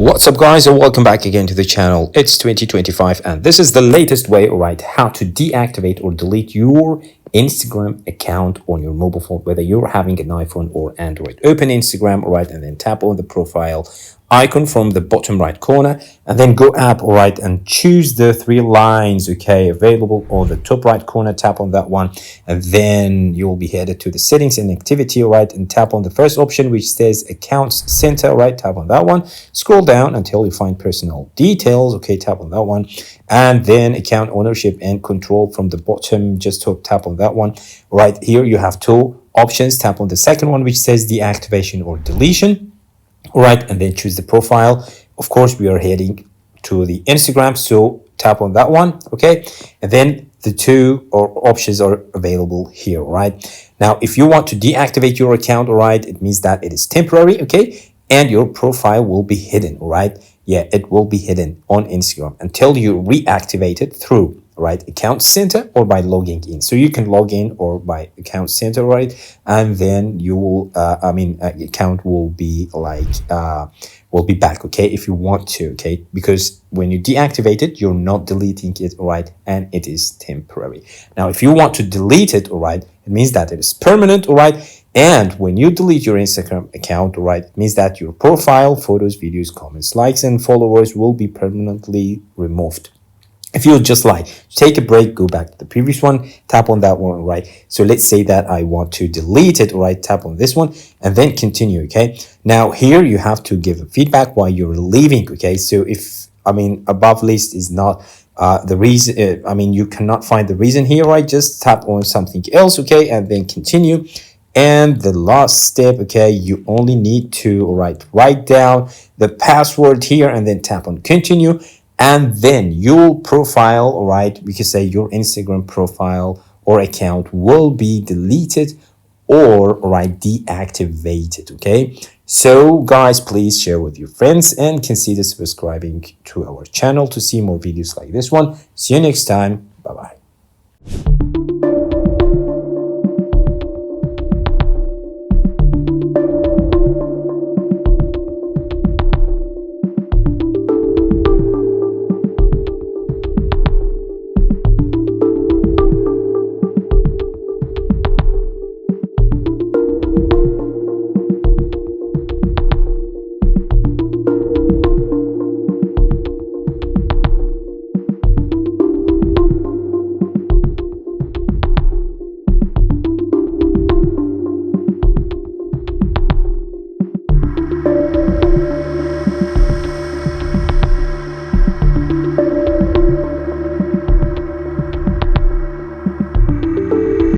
What's up guys, and welcome back again to the channel. It's 2025 and this is the latest way, alright, how to deactivate or delete your Instagram account on your mobile phone, whether you're having an iPhone or Android. Open Instagram, alright, and then tap on the profile icon from the bottom right corner, and then go up, alright, and choose the three lines, okay, available on the top right corner. Tap on that one, and then you'll be headed to the settings and activity, alright, and tap on the first option which says accounts center, right? Tap on that one, scroll down until you find personal details, okay, tap on that one, and then account ownership and control from the bottom, just tap on that one. Right here you have two options. Tap on the second one which says deactivation or deletion, right, and then choose the profile. Of course we are heading to the Instagram, so tap on that one, okay, and then the two options are available here, right? Now if you want to deactivate your account, all right, it means that it is temporary, okay, and your profile will be hidden, right? Yeah, it will be hidden on Instagram until you reactivate it through, right, account center or by logging in. So you can log in or by account center, right, and then you will account will be back, okay, if you want to, okay, because when you deactivate it, you're not deleting it, all right, and it is temporary. Now if you want to delete it, all right, it means that it is permanent, all right, and when you delete your Instagram account, all right, it means that your profile, photos, videos, comments, likes, and followers will be permanently removed. If you just like take a break, go back to the previous one, tap on that one, right? So let's say that I want to delete it, right? Tap on this one and then continue, okay? Now here you have to give a feedback while you're leaving, okay? So if, above list is not the reason, you cannot find the reason here, right? Just tap on something else, okay? And then continue. And the last step, okay, you only need to write down the password here and then tap on continue, and then your profile, all right, we can say your Instagram profile or account will be deleted or deactivated, okay? So guys, please share with your friends and consider subscribing to our channel to see more videos like this one. See you next time. Bye bye.